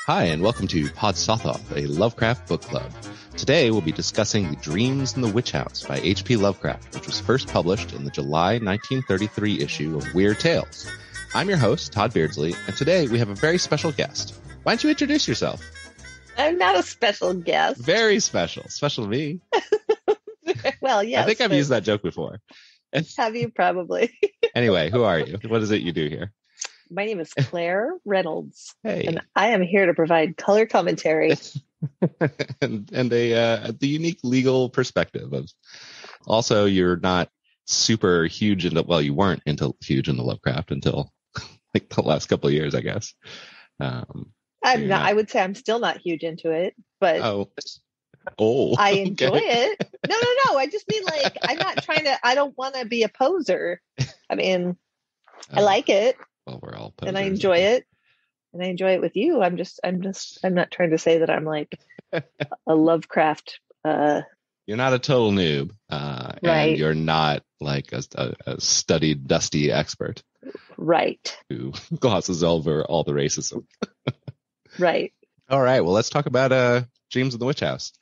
Hi, and welcome to Pod Sothoth, a Lovecraft book club. Today we'll be discussing The Dreams in the Witch House by HP Lovecraft, which was first published in the July 1933 issue of Weird Tales. I'm your host, Todd Beardsley, and today we have a very special guest. Why don't you introduce yourself? I'm not a special guest. Very special. Special to me. Well, yes. I think I've used that joke before. Have you? Probably. Anyway, who are you? What is it you do here? My name is Claire Reynolds, Hey. and I am here to provide color commentary. and the unique legal perspective of. Also, you're not super huge into. Well, you weren't huge into Lovecraft until like the last couple of years, I guess. I'm not. I would say I'm still not huge into it, but I enjoy it. No. I just mean like I'm not trying to. I don't want to be a poser. I mean, I like it. Well, we're all posers, and I enjoy it, and I enjoy it with you. I'm not trying to say that I'm like a Lovecraft. You're not a total noob, right? And you're not like a studied, dusty expert, right? Who glosses over all the racism, right? All right. Well, let's talk about Dreams in the Witch House.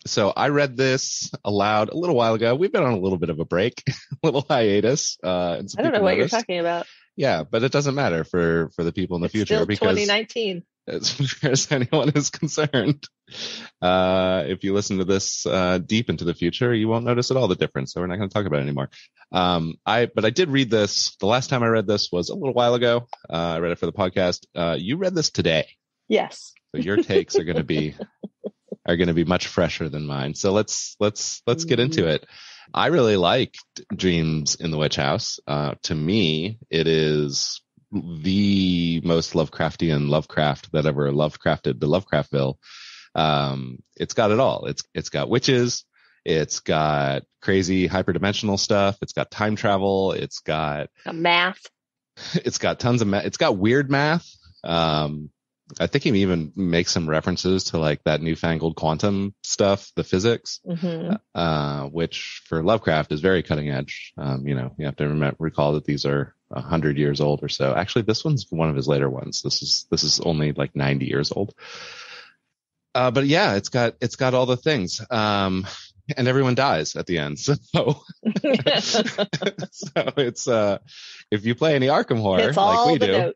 So I read this aloud a little while ago. We've been on a little bit of a break, a little hiatus. I don't know what you're talking about. Yeah, but it doesn't matter for the people in the future still because 2019. As far as anyone is concerned, if you listen to this deep into the future, you won't notice at all the difference. So we're not going to talk about it anymore. But I did read this. The last time I read this was a little while ago. I read it for the podcast. You read this today. Yes. So your takes are going to be much fresher than mine. So let's get into it. I really liked Dreams in the Witch House. To me, it is the most Lovecraftian Lovecraft that ever Lovecrafted the Lovecraftville. It's got it all. It's got witches. It's got crazy hyperdimensional stuff. It's got time travel. It's got math. It's got tons of math. It's got weird math. I think he even makes some references to like that newfangled quantum stuff, the physics, which for Lovecraft is very cutting edge. You have to recall that these are 100 years old or so. Actually, this one's one of his later ones. This is only like 90 years old. But yeah, it's got all the things. And everyone dies at the end. So, it's, if you play any Arkham horror like we do,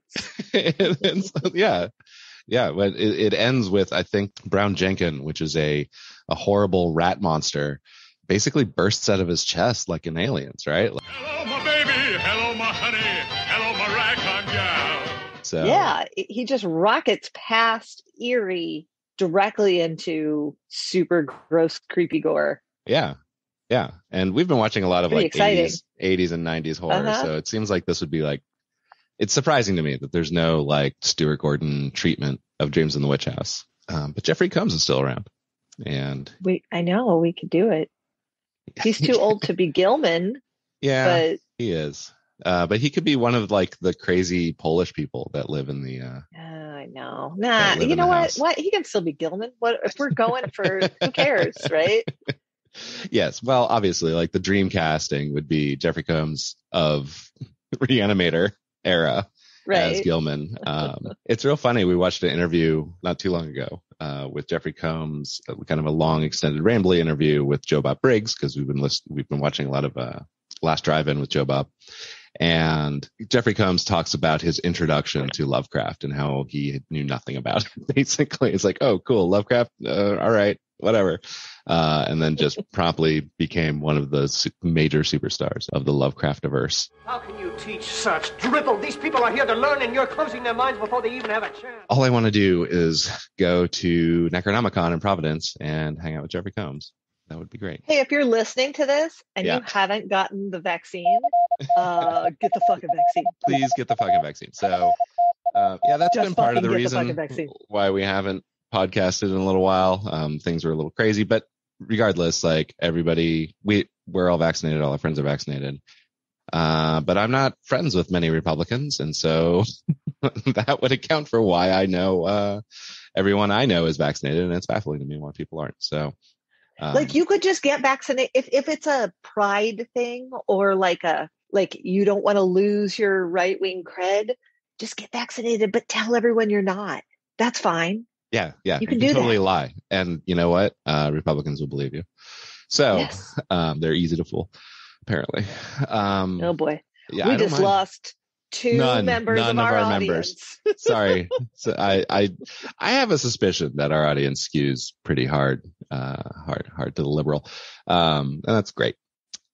yeah, but it ends with, I think, Brown Jenkin, which is a horrible rat monster, basically bursts out of his chest like in Aliens, right? Hello, my baby. Hello, my honey. Hello, my ragtime gal. So yeah, he just rockets past eerie directly into super gross, creepy gore. Yeah. And we've been watching a lot of pretty like exciting. 80s and 90s horror. So it seems like this would be like, it's surprising to me that there's no like Stuart Gordon treatment of Dreams in the Witch House. But Jeffrey Combs is still around. And I know we could do it. He's too old to be Gilman. Yeah, but he is. But he could be one of like the crazy Polish people that live in the I know. Nah, you know what? What he can still be Gilman. What if we're going for who cares, right? Yes. Well, obviously, like the dream casting would be Jeffrey Combs of Reanimator era as Gilman. It's real funny. We watched an interview not too long ago with Jeffrey Combs, kind of a long extended rambly interview with Joe Bob Briggs, because we've been watching a lot of Last Drive-In with Joe Bob. And Jeffrey Combs talks about his introduction to Lovecraft and how he knew nothing about it. Basically, it's like, oh, cool, Lovecraft, all right, whatever. And then just promptly became one of the major superstars of the Lovecraftiverse. How can you teach such drivel? These people are here to learn, and you're closing their minds before they even have a chance. All I want to do is go to Necronomicon in Providence and hang out with Jeffrey Combs. That would be great. Hey, if you're listening to this and you haven't gotten the vaccine, get the fucking vaccine. Please get the fucking vaccine. So, that's Just been part of the get reason why we haven't podcasted in a little while. Things were a little crazy, but regardless, like everybody, we're all vaccinated. All our friends are vaccinated. But I'm not friends with many Republicans. And so that would account for why I know, everyone I know is vaccinated, and it's baffling to me why people aren't. So, like you could just get vaccinated if it's a pride thing or like you don't want to lose your right wing cred. just get vaccinated, but tell everyone you're not. That's fine. Yeah. You can totally lie. And you know what? Republicans will believe you. So yes. They're easy to fool, apparently. Oh boy. Yeah, we just lost none of our audience. Members. Sorry. So I have a suspicion that our audience skews pretty hard to the liberal. And that's great.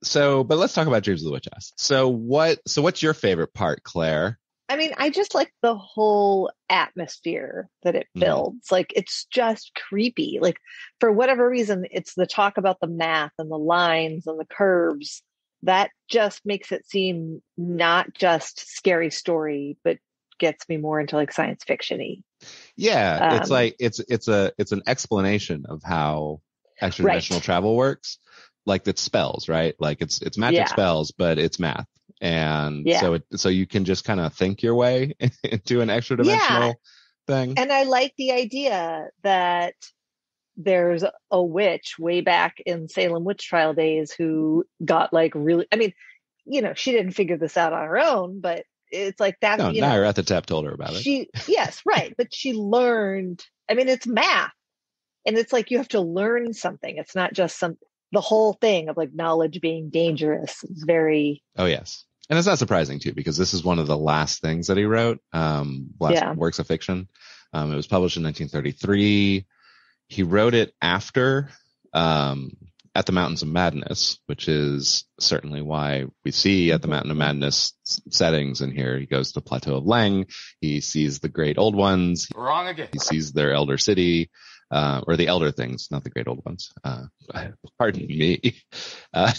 So, but let's talk about Dreams of the Witch House. So what's your favorite part, Claire? I mean, I just like the whole atmosphere that it builds. Like, it's just creepy. Like, for whatever reason, it's the talk about the math and the lines and the curves that just makes it seem not just scary story, but gets me more into like science fiction-y. Yeah, it's like it's an explanation of how extra-dimensional travel works. Like, it's spells, right? Like, it's magic spells, but it's math. And so you can just kind of think your way into an extra dimensional thing. And I like the idea that there's a witch way back in Salem witch trial days who got like really, I mean, you know, she didn't figure this out on her own, but it's like that. No, Nyarlathotep told her about it. Yes, right. But she learned, I mean, it's math, and it's like, you have to learn something. It's not just the whole thing of like knowledge being dangerous is very. Oh, yes. And it's not surprising too, because this is one of the last things that he wrote, works of fiction. It was published in 1933. He wrote it after, At the Mountains of Madness, which is certainly why we see At the Mountain of Madness settings in here. He goes to the Plateau of Leng. He sees the great old ones. Wrong again. He sees their elder city. Or the elder things, not the great old ones. Pardon me. Oh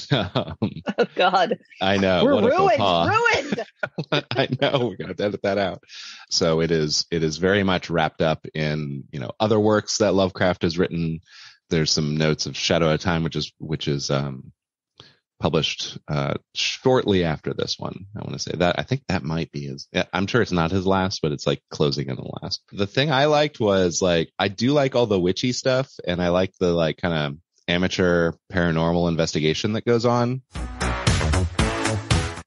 God. I know. We're ruined. I know. We're going to edit that out. So it is very much wrapped up in, you know, other works that Lovecraft has written. There's some notes of Shadow of Time, which is published shortly after this one. I want to say that. I think that might be his. I'm sure it's not his last, but it's like closing in the last. The thing I liked was like, I do like all the witchy stuff, and I like the like kind of amateur paranormal investigation that goes on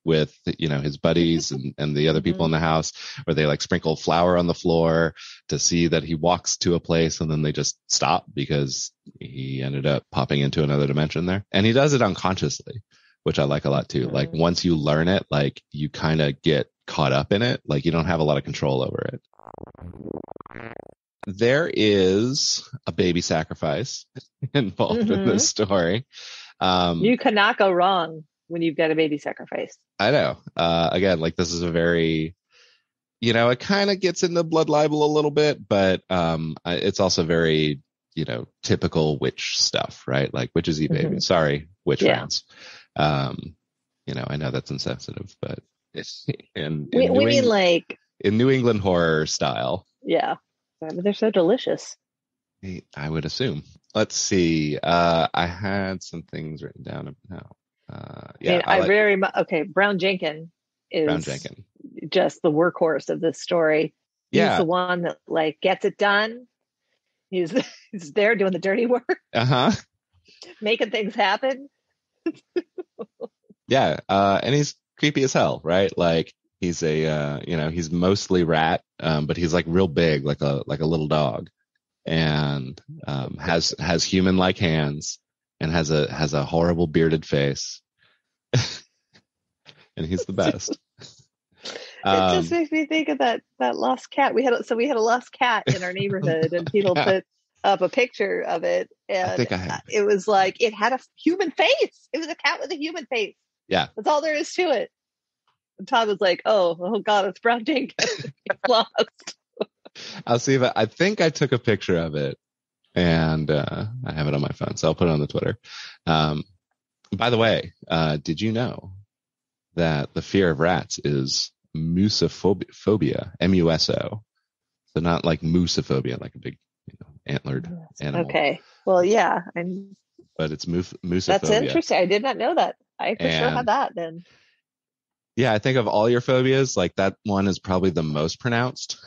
with, you know, his buddies and the other people in the house, where they like sprinkle flour on the floor to see that he walks to a place, and then they just stop because he ended up popping into another dimension there. And he does it unconsciously, which I like a lot too. Like, once you learn it, like, you kind of get caught up in it. Like, you don't have a lot of control over it. There is a baby sacrifice involved in this story. You cannot go wrong when you've got a baby sacrifice. I know. Again, like, this is a very, you know, it kind of gets into blood libel a little bit, but it's also very, you know, typical witch stuff, right? Like, witches eat babies. Sorry, witch fans. You know, I know that's insensitive, but it's in New England horror style. Yeah. But they're so delicious. I would assume. Let's see. I had some things written down now. Brown Jenkin is just the workhorse of this story. He's the one that like gets it done. He's there doing the dirty work. Making things happen. And he's creepy as hell, right? Like, he's he's mostly rat, but he's like real big, like a little dog, and has human like hands, and has a horrible bearded face. And he's the best. It just makes me think of that lost cat. We had a lost cat in our neighborhood, and people put up a picture of it, and it was like, it had a human face. It was a cat with a human face. Yeah, that's all there is to it. And Todd was like, "Oh God, it's Brown Jenkins." Lost. I'll see if I think I took a picture of it, and I have it on my phone, so I'll put it on the Twitter. By the way, did you know that the fear of rats is musophobia, M-U-S-O? So not like moosophobia, like a big, antlered animal. Okay. Well, yeah. But it's moosophobia. That's interesting. I did not know that. I for sure had that then. Yeah, I think of all your phobias, like that one is probably the most pronounced.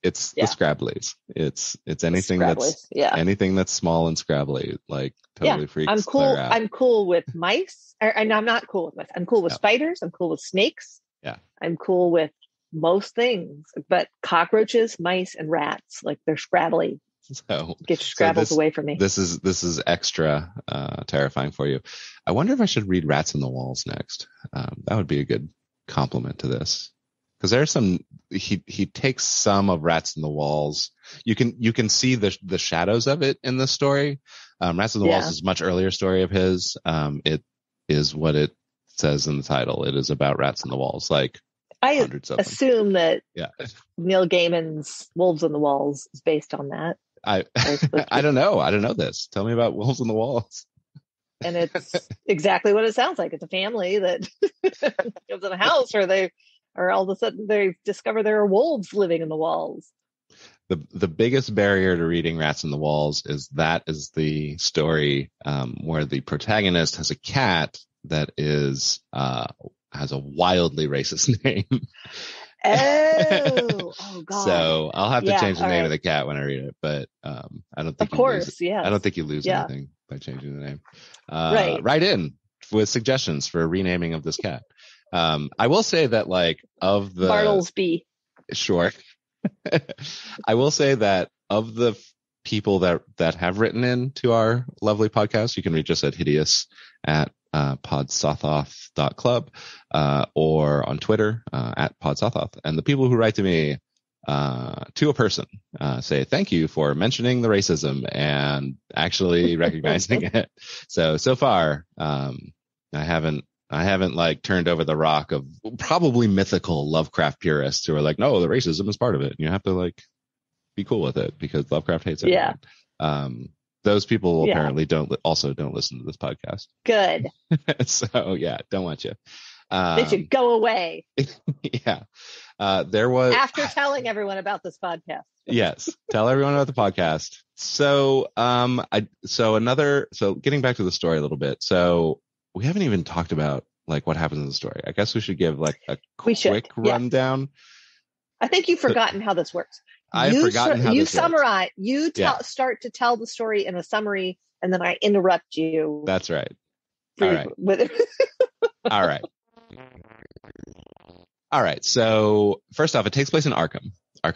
It's the scrabblies. It's anything anything that's small and scrabbly, like totally freaks Claire out. I'm cool with mice. I'm not cool with mice. I'm cool with spiders. I'm cool with snakes. Yeah. I'm cool with most things, but cockroaches, mice, and rats, like they're scrabbly. So get your scrabbles away from me. This is extra terrifying for you. I wonder if I should read Rats in the Walls next. That would be a good complement to this, because there's some. He takes some of Rats in the Walls. You can see the shadows of it in this story. Rats in the Walls is a much earlier story of his. It is what it says in the title. It is about rats in the walls. Like I assume that Neil Gaiman's Wolves on the Walls is based on that. I don't know. I don't know this. Tell me about Wolves on the Walls. And it's exactly what it sounds like. It's a family that lives in a house where they are all of a sudden they discover there are wolves living in the walls. The biggest barrier to reading Rats in the Walls is the story where the protagonist has a cat that is has a wildly racist name. Oh God! So I'll have to change the name of the cat when I read it, but I don't think. Of course, yeah. I don't think you lose anything by changing the name. Write in with suggestions for renaming of this cat. I will say that, like, of the Bartlesby. Sure. I will say that of the people that have written in to our lovely podcast, you can reach us at hideous@podsothoth.club or on Twitter at podsothoth. And the people who write to me to a person say thank you for mentioning the racism and actually recognizing it. So far, I haven't like turned over the rock of probably mythical Lovecraft purists who are like, no, the racism is part of it. And you have to like be cool with it because Lovecraft hates it. Yeah. Those people apparently don't listen to this podcast. Good. So don't want you. They should go away. Yeah. There was after telling everyone about this podcast. Yes. Tell everyone about the podcast. So, getting back to the story a little bit. So we haven't even talked about like what happens in the story. I guess we should give like a quick rundown. I think you've forgotten how this works. I've forgotten how this summarize. Works. You start to tell the story in a summary, and then I interrupt you. That's right. All right. All right. So first off, it takes place in Arkham,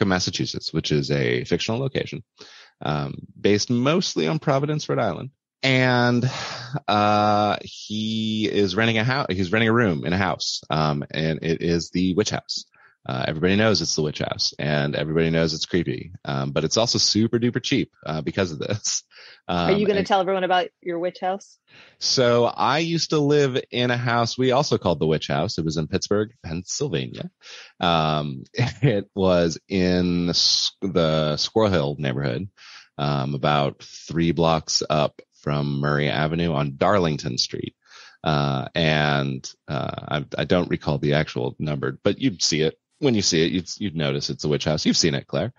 Massachusetts, which is a fictional location based mostly on Providence, Rhode Island. And he is renting a house. He's renting a room in a house, and it is the witch house. Everybody knows it's the witch house, and everybody knows it's creepy. But it's also super duper cheap because of this. Are you going to tell everyone about your witch house? So I used to live in a house we also called the witch house. It was in Pittsburgh, Pennsylvania. It was in the Squirrel Hill neighborhood, about 3 blocks up from Murray Avenue on Darlington Street. I don't recall the actual number, but you'd see it. When you see it, you'd notice it's a witch house. You've seen it, Claire.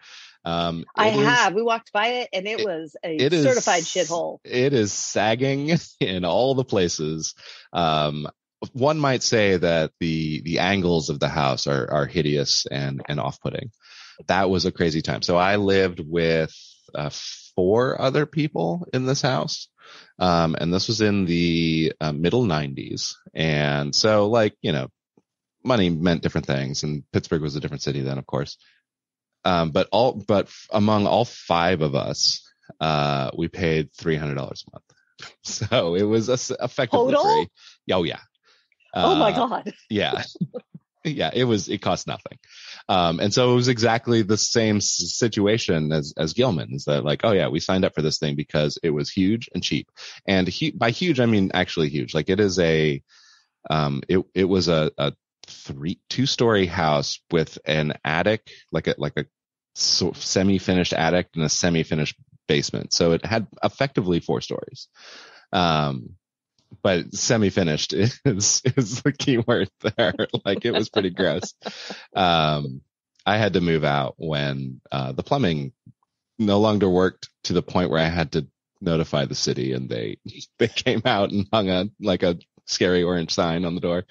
I have. We walked by it, and it was a certified shithole. It is sagging in all the places. One might say that the angles of the house are hideous and off-putting. That was a crazy time. So I lived with 4 other people in this house. And this was in the middle 90s. And so, like, money meant different things, and Pittsburgh was a different city then, of course. But among all 5 of us, we paid $300 a month. So it was effectively total? free. Oh yeah. Oh my God. Yeah. Yeah, it cost nothing. And so it was exactly the same situation as Gilman's, that like, oh yeah, we signed up for this thing because it was huge and cheap. And by huge, I mean actually huge. Like it is it was a 2-story house with an attic, like a semi-finished attic and a semi-finished basement. So it had effectively 4 stories. But semi-finished is the key word there. Like it was pretty gross. I had to move out when the plumbing no longer worked to the point where I had to notify the city, and they came out and hung a scary orange sign on the door.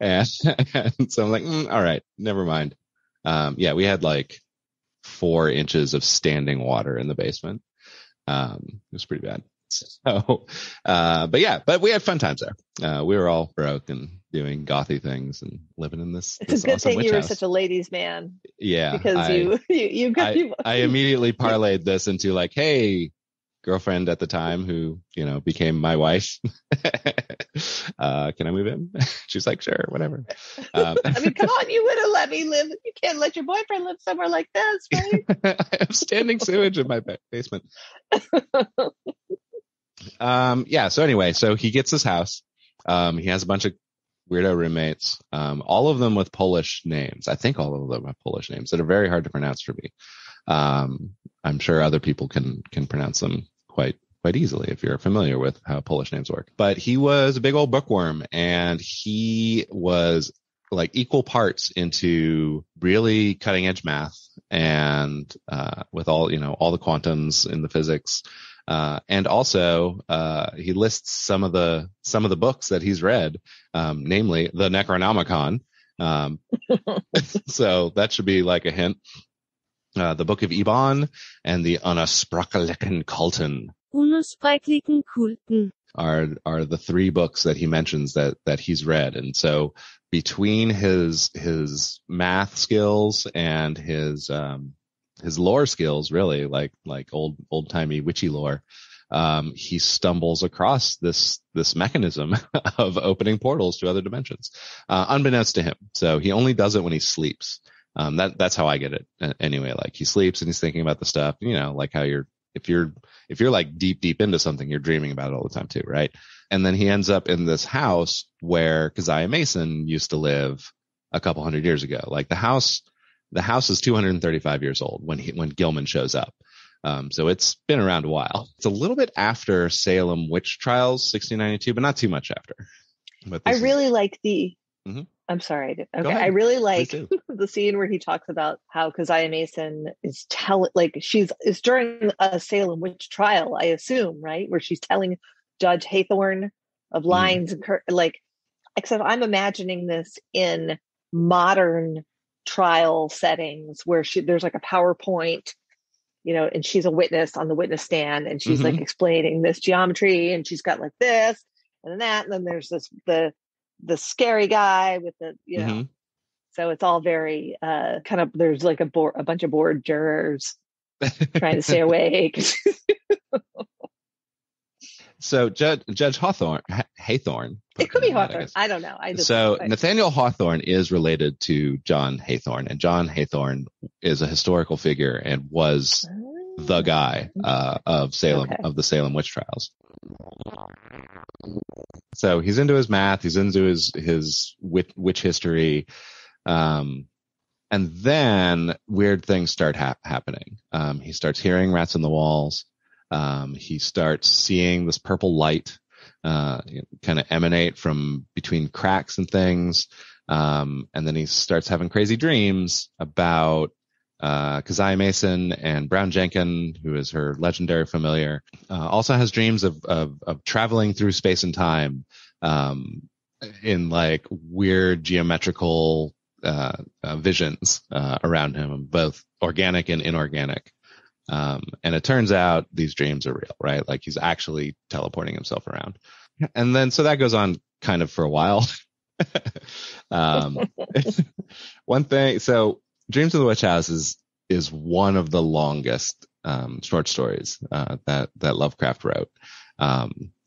And so I'm like, all right, never mind. We had like 4 inches of standing water in the basement. It was pretty bad. So, but we had fun times there. We were all broke and doing gothy things and living in this. It's a good thing you were such a ladies' man. Yeah, because I immediately parlayed this into like, hey, girlfriend at the time who became my wife. Can I move in? She's like, sure, whatever. I mean, come on, you would have let me live. You can't let your boyfriend live somewhere like this, right? I have standing sewage in my basement. So anyway, so he gets his house. He has a bunch of weirdo roommates, all of them with Polish names. I think all of them have Polish names that are very hard to pronounce for me. I'm sure other people can pronounce them quite easily if you're familiar with how Polish names work. But he was a big old bookworm, and he was like equal parts into really cutting edge math and with all the quantums in the physics. And also, he lists some of the books that he's read, namely the Necronomicon. So that should be like a hint. The Book of Ebon and the Unsprachlichen Kulten are the three books that he mentions that he's read. And so between his math skills and his lore skills, really like old timey witchy lore, he stumbles across this mechanism of opening portals to other dimensions, unbeknownst to him. So he only does it when he sleeps. That's how I get it anyway. Like he sleeps and he's thinking about the stuff, like how if you're like deep into something, you're dreaming about it all the time too, right? And then he ends up in this house where Keziah Mason used to live a couple hundred years ago. Like the house is 235 years old when Gilman shows up. So it's been around a while. It's a little bit after Salem witch trials, 1692, but not too much after. But I really like the. Mm-hmm. I'm sorry. Okay, I really like the scene where he talks about how Keziah Mason is it's during a Salem witch trial, I assume, right, where she's telling Judge Haythorne of lines and except I'm imagining this in modern trial settings where there's like a PowerPoint, and she's a witness on the witness stand, and she's like explaining this geometry, and she's got like this and then that, and then there's the scary guy with the so it's all very kind of, there's like a bunch of bored jurors trying to stay awake. So Judge Haythorne. It could be Hawthorne. I don't know. Nathaniel Hawthorne is related to John Haythorne, and John Haythorne is a historical figure and was the guy of Salem, of the Salem witch trials. So he's into his math, he's into his witch history, and then weird things start happening. He starts hearing rats in the walls. He starts seeing this purple light kind of emanate from between cracks and things. And then he starts having crazy dreams about Keziah Mason and Brown Jenkin, who is her legendary familiar. Also has dreams of traveling through space and time in like weird geometrical visions around him, both organic and inorganic. And it turns out these dreams are real, right? Like he's actually teleporting himself around. And then, so that goes on kind of for a while. One thing, so Dreams of the Witch House is one of the longest short stories that Lovecraft wrote.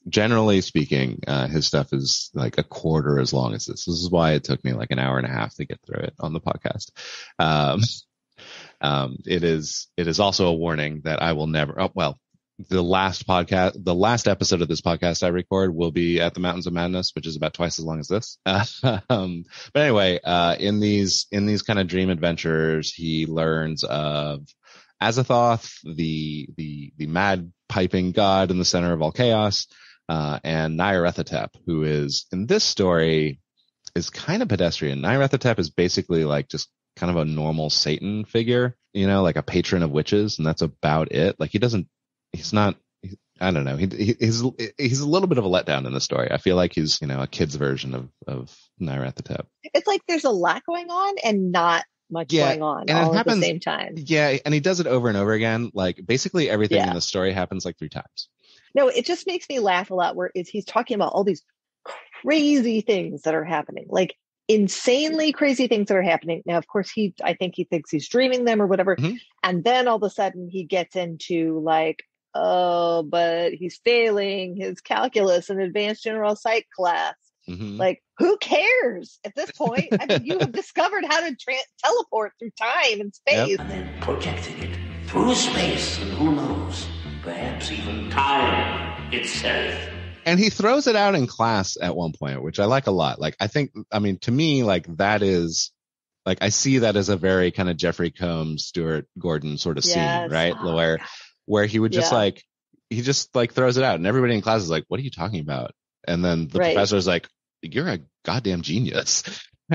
Generally speaking, his stuff is like a quarter as long as this. This is why it took me like an hour and a half to get through it on the podcast. It is also a warning that I will never, the last episode of this podcast I record will be at the Mountains of Madness, which is about twice as long as this. But anyway, in these kind of dream adventures, he learns of Azathoth, the mad piping god in the center of all chaos, and Nyarlathotep, who is in this story is kind of pedestrian. Nyarlathotep is basically like just kind of a normal Satan figure, like a patron of witches, and that's about it. Like I don't know. He's a little bit of a letdown in the story. I feel like he's, a kid's version of Nyarlathotep. It's like there's a lot going on and not much going on all at the same time. Yeah, and he does it over and over again. Like basically everything in the story happens like 3 times. No, it just makes me laugh a lot where he's talking about all these crazy things that are happening, like insanely crazy things that are happening. Now, of course, I think he thinks he's dreaming them or whatever. Mm-hmm. And then all of a sudden he gets into like, oh, but he's failing his calculus and advanced general psych class. Mm-hmm. Like, who cares at this point? I mean, you have discovered how to teleport through time and space. Yep. And then projecting it through space, and who knows, perhaps even time itself. And he throws it out in class at one point, which I like a lot. Like, to me, like, that is, like, I see that as a very kind of Jeffrey Combs, Stuart Gordon sort of scene, right? Oh, where he would just he just throws it out, and everybody in class is like, what are you talking about? And then the professor's like, you're a goddamn genius.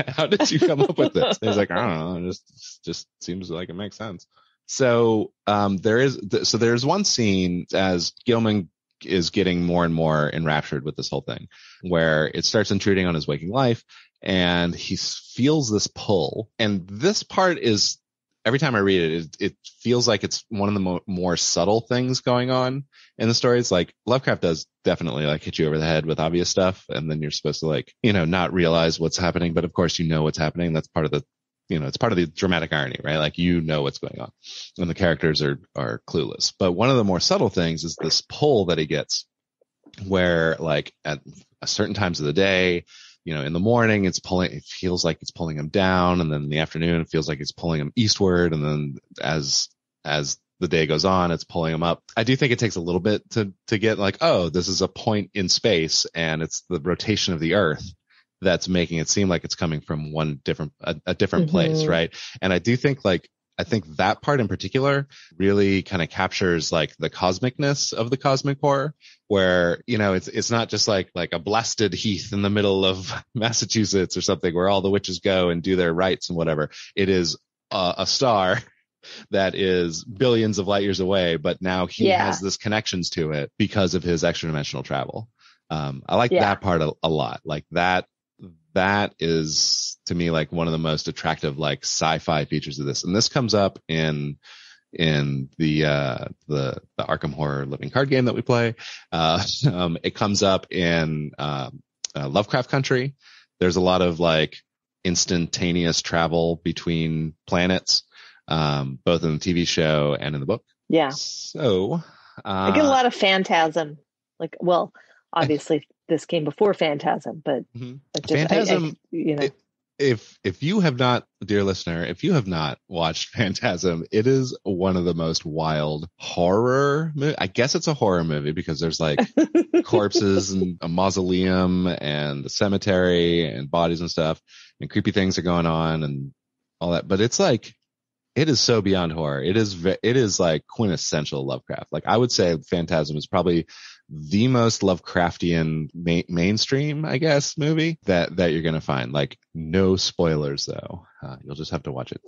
How did you come up with this? And he's like, I don't know. It just seems like it makes sense. So, there's one scene as Gilman is getting more and more enraptured with this whole thing, where it starts intruding on his waking life, and he feels this pull. And this part is, every time I read it, it feels like it's one of the more subtle things going on in the stories. Like, Lovecraft does definitely like hit you over the head with obvious stuff, and then you're supposed to not realize what's happening, but of course you know what's happening. That's part of the, it's part of the dramatic irony, right? Like, what's going on, and the characters are clueless. But one of the more subtle things is this pull that he gets, where like at certain times of the day, in the morning it feels like it's pulling him down, and then in the afternoon it feels like it's pulling him eastward, and then as the day goes on, it's pulling him up. I do think it takes a little bit to get like, oh, this is a point in space, and it's the rotation of the Earth that's making it seem like it's coming from a different place, right? And I do think I think that part in particular really kind of captures like the cosmicness of the cosmic horror, where, it's not just like a blasted heath in the middle of Massachusetts or something where all the witches go and do their rites and whatever. It is a star that is billions of light years away, but now he has this connections to it because of his extra dimensional travel. I like that part a lot. Like that is, to me, like one of the most attractive like sci-fi features of this. And this comes up in the Arkham Horror living card game that we play. It comes up in Lovecraft Country. There's a lot of like instantaneous travel between planets, both in the TV show and in the book. Yeah. So I get a lot of phantasm. Like, well, obviously this came before Phantasm, but Phantasm, if you have not, dear listener, if you have not watched Phantasm, it is one of the most wild horror. I guess it's a horror movie because there's like corpses and a mausoleum and a cemetery and bodies and stuff, and creepy things are going on and all that. But it's like, it is so beyond horror. It is like quintessential Lovecraft. Like, I would say Phantasm is probably the most Lovecraftian mainstream, I guess, movie that you're going to find. Like, no spoilers though. You'll just have to watch it.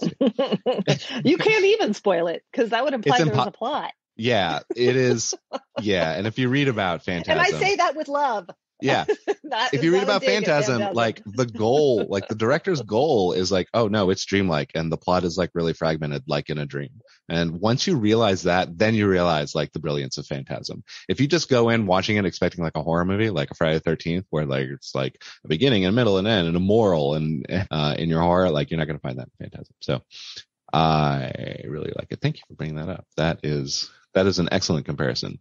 You can't even spoil it because that would imply there was a plot. Yeah, it is. Yeah. And if you read about Phantasm, and I say that with love. Yeah. If you read about Phantasm, like the goal, like the director's goal is like, oh no, it's dreamlike, and the plot is like really fragmented, like in a dream. And once you realize that, then you realize like the brilliance of Phantasm. If you just go in watching it expecting like a horror movie, like a Friday the 13th, where like it's like a beginning and middle and end and a moral and in your horror, like you're not going to find that in Phantasm. So I really like it. Thank you for bringing that up. That is an excellent comparison.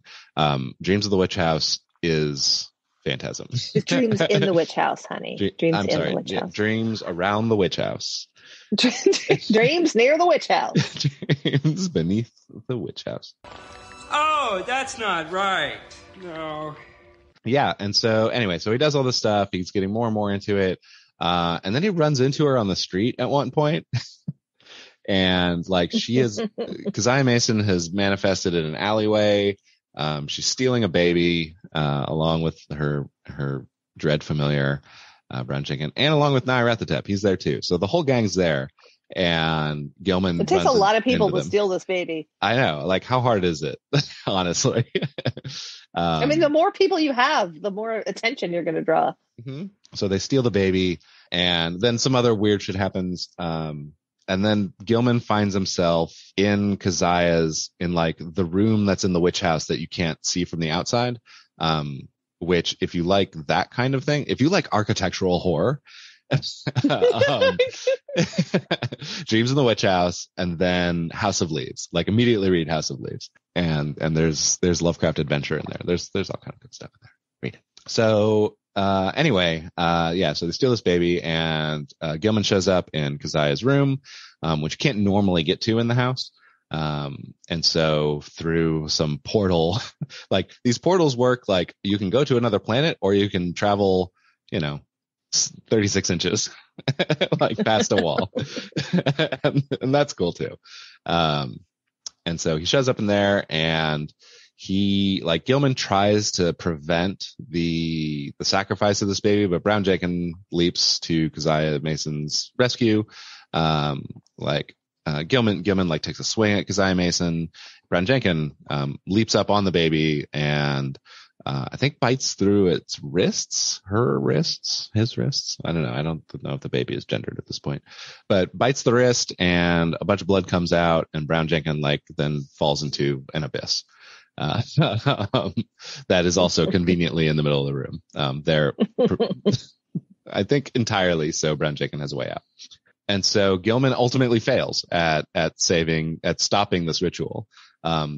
Dreams of the Witch House is Phantasm. Dreams in the Witch House, honey. The Witch House. Dreams around the Witch House. Dreams near the Witch House. Dreams beneath the Witch House. Oh, that's not right. No. Yeah, and so anyway, so he does all this stuff. He's getting more and more into it. And then he runs into her on the street at one point. And like, she is, Keziah Mason has manifested in an alleyway. She's stealing a baby, along with her dread familiar, Brown Chicken, and along with Nyarlathotep. He's there too. So the whole gang's there, and Gilman. It takes a lot of people to steal this baby. I know. Like, how hard is it? Honestly. I mean, the more people you have, the more attention you're going to draw. Mm-hmm. So they steal the baby, and then some other weird shit happens. And then Gilman finds himself in Keziah's, in like the room that's in the witch house that you can't see from the outside. which if you like that kind of thing, if you like architectural horror, Dreams in the Witch House, and then House of Leaves. Like immediately read House of Leaves, and there's Lovecraft adventure in there. There's all kind of good stuff in there. Read it. So anyway, so they steal this baby, and Gilman shows up in Keziah's room, which you can't normally get to in the house. And so through some portal, like these portals work, like you can go to another planet or you can travel, 36 inches, like past a wall. and that's cool too. And so he shows up in there, and Gilman tries to prevent the sacrifice of this baby, but Brown Jenkins leaps to Keziah Mason's rescue. Gilman takes a swing at Keziah Mason. Brown Jenkins leaps up on the baby and I think bites through its wrists, his wrists. I don't know. I don't know if the baby is gendered at this point, but bites the wrist and a bunch of blood comes out, and Brown Jenkins then falls into an abyss. That is also conveniently in the middle of the room. I think entirely so Brown Jenkins has a way out. And so Gilman ultimately fails at stopping this ritual.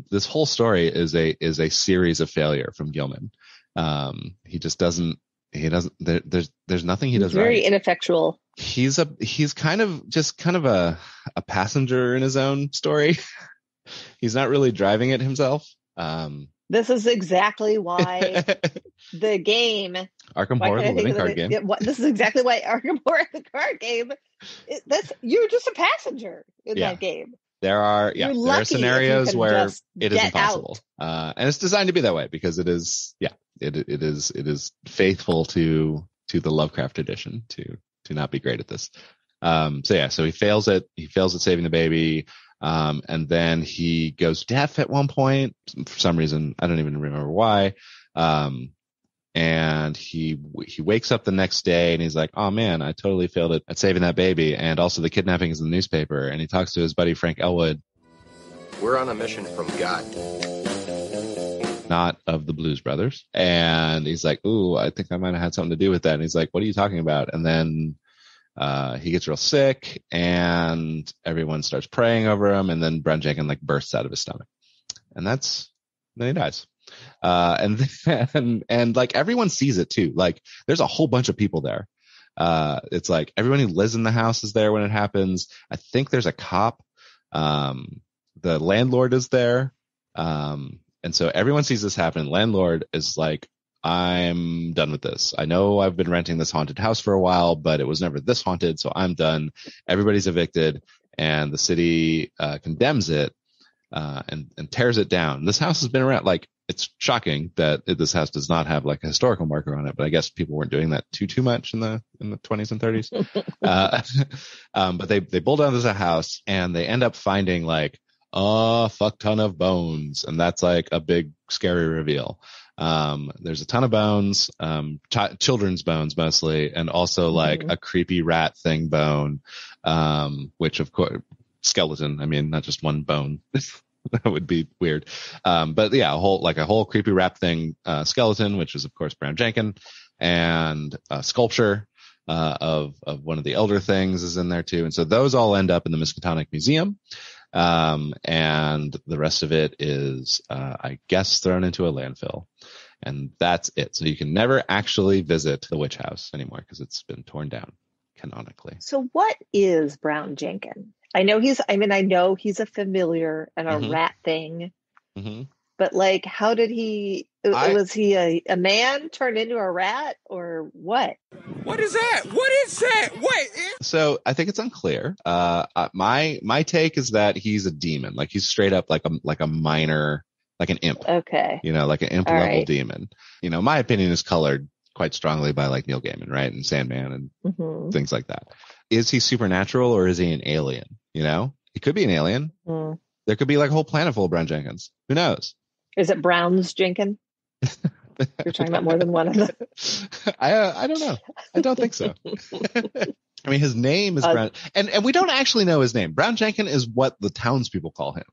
This whole story is a series of failure from Gilman. There's nothing he does right. Very ineffectual. He's kind of a passenger in his own story. He's not really driving it himself. This is exactly why the game Arkham Horror, the living card game. This is exactly why Arkham Horror, the card game. You're just a passenger in that game. There are scenarios where it is impossible, and it's designed to be that way because it is faithful to the Lovecraft tradition to not be great at this. So he fails at saving the baby. And then he goes deaf at one point for some reason. I don't even remember why. And he wakes up the next day and he's like, oh man, I totally failed at saving that baby. And also the kidnapping is in the newspaper. And he talks to his buddy, Frank Elwood. We're on a mission from God. Not of the Blues Brothers. And he's like, ooh, I think I might have had something to do with that. And he's like, what are you talking about? And then he gets real sick and everyone starts praying over him, and then Brown Jenkins bursts out of his stomach, and then he dies. And everyone sees it too. There's a whole bunch of people there. It's everyone who lives in the house is there when it happens. I think there's a cop. The landlord is there. And so everyone sees this happen. Landlord is like, I'm done with this. I know I've been renting this haunted house for a while, but it was never this haunted, so I'm done. Everybody's evicted, and the city condemns it and tears it down. This house has been around. It's shocking that this house does not have a historical marker on it, but I guess people weren't doing that too much in the 20s and 30s. But they bulldoze this house, and they end up finding a fuck ton of bones, and that's a big scary reveal. There's a ton of bones, children's bones mostly, and also a creepy rat thing bone, which of course skeleton. I mean, not just one bone. That would be weird. But yeah, a whole creepy rat thing, skeleton, which is of course Brown Jenkins, and a sculpture, of one of the elder things is in there too. And so those all end up in the Miskatonic Museum. And the rest of it is, I guess, thrown into a landfill, and that's it. So you can never actually visit the witch house anymore because it's been torn down canonically. So what is Brown Jenkins? I know he's a familiar and a rat thing, but how did was he a man turned into a rat or what? What is that? What is that? Wait. So I think it's unclear. My take is that he's a demon. He's straight up like a minor, an imp. Okay. An imp all level right. demon. My opinion is colored quite strongly by Neil Gaiman, right? And Sandman and things like that. Is he supernatural or is he an alien? He could be an alien. There could be a whole planet full of Brown Jenkins. Who knows? Is it Brown's Jenkins? You're talking about more than one of them. I don't know. I don't think so. I mean, his name is Brown, and we don't actually know his name. Brown Jenkins is what the townspeople call him.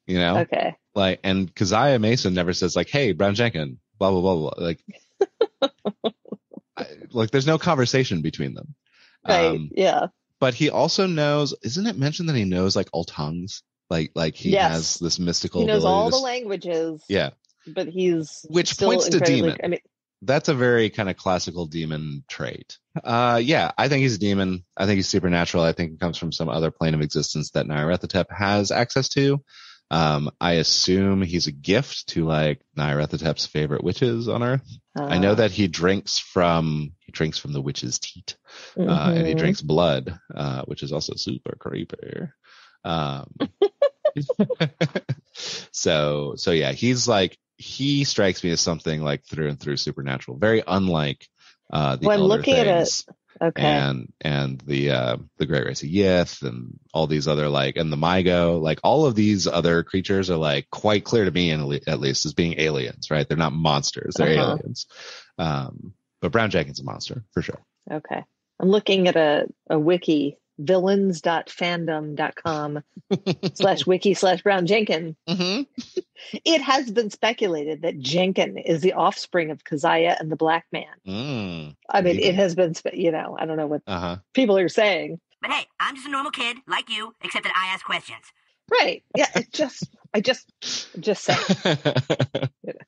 Okay. And Keziah Mason never says hey, Brown Jenkins. blah blah blah blah. Like there's no conversation between them. Right. Yeah. But he also knows. Isn't it mentioned that he knows like all tongues? Like he has this mystical. He knows ability all the languages. Yeah. But which points to demon. I mean, that's a very kind of classical demon trait. Yeah, I think he's a demon. I think he's supernatural. I think it comes from some other plane of existence that Nyarlathotep has access to. I assume he's a gift to like Nyarlathotep's favorite witches on Earth. I know that he drinks from the witch's teat, and he drinks blood, which is also super creepy. So yeah, he strikes me as something like through and through supernatural, very unlike the Elder Things. Okay. And the Great Race of Yith and all these other and the Mygo, like all of these other creatures are like quite clear to me at least as being aliens, right? They're not monsters, they're aliens. But Brown Jenkins is a monster for sure. Okay. I'm looking at a wiki, villains.fandom.com/wiki/Brown Jenkin. Mm-hmm. It has been speculated that Jenkin is the offspring of Keziah and the Black Man. I mean, it has been, I don't know what people are saying. But hey, I'm just a normal kid like you, except that I ask questions. Right. Yeah. I just saying.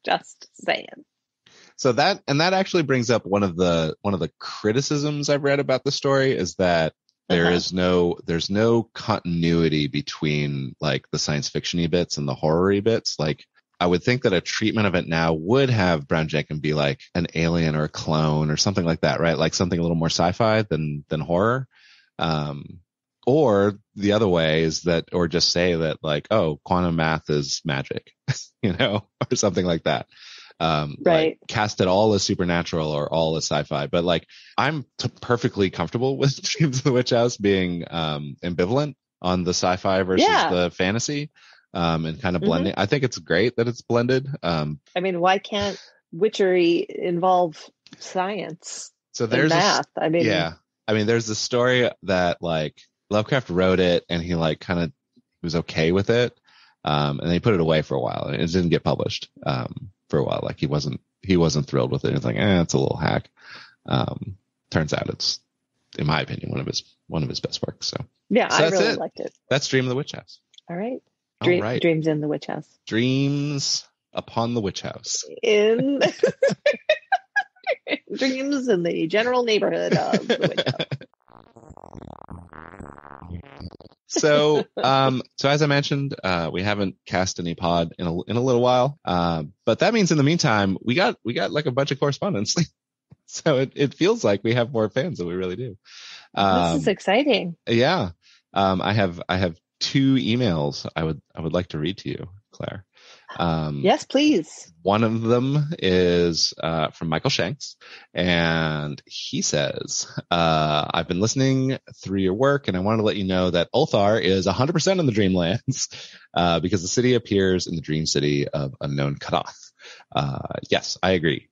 Just saying. So that actually brings up one of the criticisms I've read about the story is that there's no continuity between like the science fiction-y bits and the horror-y bits. Like I would think that a treatment of it now would have Brown Jenkins be like an alien or a clone or something like that, right? Like something a little more sci-fi than horror. Or the other way is that, or just say that like, oh, quantum math is magic, or something like that. Right. Like cast it all as supernatural or all as sci-fi, but like I'm perfectly comfortable with Dreams of the Witch House being ambivalent on the sci-fi versus the fantasy, and kind of blending. I think it's great that it's blended. I mean, why can't witchery involve science? So there's math. There's the story that like Lovecraft wrote it and he like kind of was okay with it, and then he put it away for a while and it didn't get published. For a while, like he wasn't thrilled with it. He's like, it's a little hack. Turns out it's, in my opinion, one of his best works. So I really liked it. That's Dream of the Witch House. All right. Dreams in the Witch House. Dreams upon the Witch House. In Dreams in the general neighborhood of the Witch House. So as I mentioned, we haven't cast any pod in a little while. But that means in the meantime, we got like a bunch of correspondence. So it feels like we have more fans than we really do. This is exciting. Yeah. I have 2 emails I would like to read to you, Claire. Yes, please. One of them is from Michael Shanks, and he says, I've been listening through your work, and I wanted to let you know that Ulthar is 100% in the Dreamlands, because the city appears in the dream city of unknown Kadath. Yes, I agree,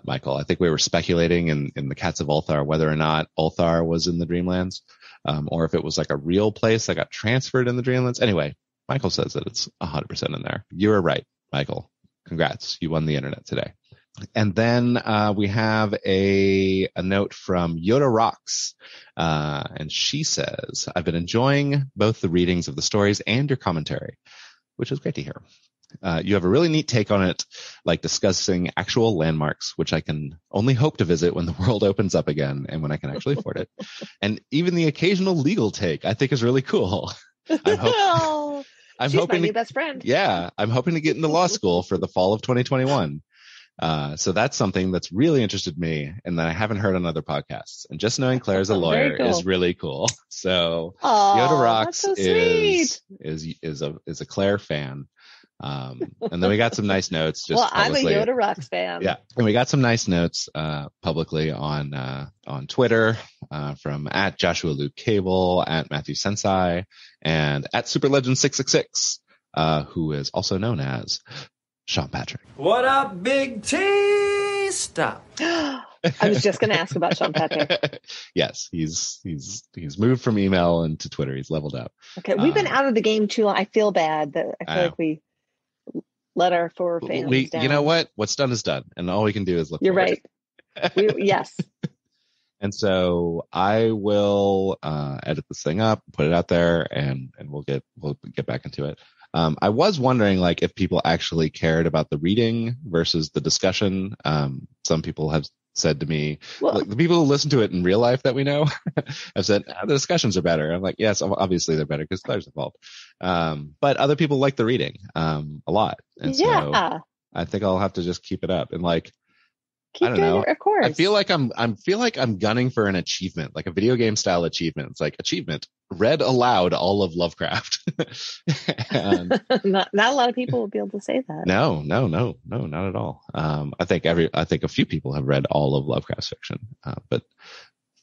Michael. I think we were speculating in the Cats of Ulthar whether or not Ulthar was in the Dreamlands, or if it was like a real place that got transferred in the Dreamlands. Anyway, Michael says that it's 100% in there. You were right, Michael. Congrats. You won the internet today. And then we have a note from Yoda Rocks. And she says, I've been enjoying both the readings of the stories and your commentary, which is great to hear. You have a really neat take on it, like discussing actual landmarks, which I can only hope to visit when the world opens up again and when I can actually afford it. And even the occasional legal take I think is really cool. She's hoping my new best friend. Yeah, I'm hoping to get into law school for the fall of 2021. So that's something that's really interested me and that I haven't heard on other podcasts. And just knowing Claire's a lawyer is really cool. So Yoda Rocks so is a Claire fan. And then we got some nice notes. I'm a Yoda Rocks fan. Yeah, and we got some nice notes publicly on Twitter from @Joshua Luke Cable, @Matthew Sensei, and @SuperLegend666, who is also known as Sean Patrick. What up, Big T? Stop. I was just going to ask about Sean Patrick. Yes, he's moved from email into Twitter. He's leveled up. Okay, we've been out of the game too long. I feel bad that I feel like let our four fans down. You know what? What's done is done, and all we can do is look. You're right. Yes. And so I will edit this thing up, put it out there, and we'll get back into it. I was wondering, like, if people actually cared about the reading versus the discussion. Some people have said to me, like, the people who listen to it in real life that we know have said the discussions are better. I'm like, yes, obviously they're better because Claire's involved. But other people like the reading a lot, and so I think I'll have to just keep it up and like. I don't know. Of course. I feel like I'm gunning for an achievement, like a video game style achievement. It's like achievement, read aloud all of Lovecraft. And not a lot of people will be able to say that. No, not at all. I think a few people have read all of Lovecraft's fiction, but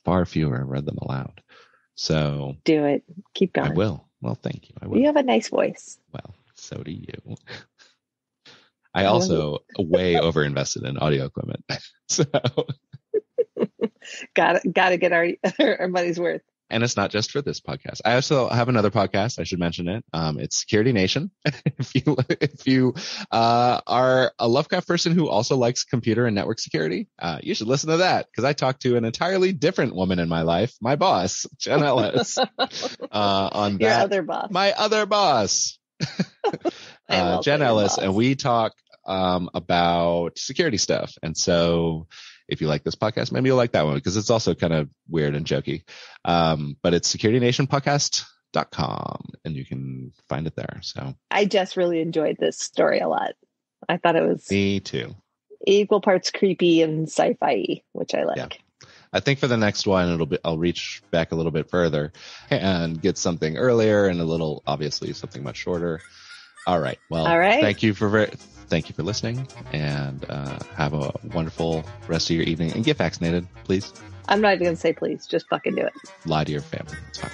far fewer have read them aloud. So do it. Keep going. I will. Well, thank you. I will. You have a nice voice. Well, so do you. I also way overinvested in audio equipment. So gotta get our money's worth. And it's not just for this podcast. I also have another podcast. I should mention it. It's Security Nation. If you are a Lovecraft person who also likes computer and network security, you should listen to that because I talked to an entirely different woman in my life, my boss, Jen Ellis, on that. Your other boss. My other boss. Jen Ellis, and we talk about security stuff. And so if you like this podcast, maybe you'll like that one because it's also kind of weird and jokey. But it's securitynationpodcast.com and you can find it there. So I just really enjoyed this story a lot. I thought it was me too. Equal parts creepy and sci-fi, which I like. Yeah. I think for the next one, I'll reach back a little bit further and get something earlier and obviously something much shorter. All right. Well, thank you for listening and have a wonderful rest of your evening and get vaccinated, please. I'm not even going to say please, just fucking do it. Lie to your family. It's fine.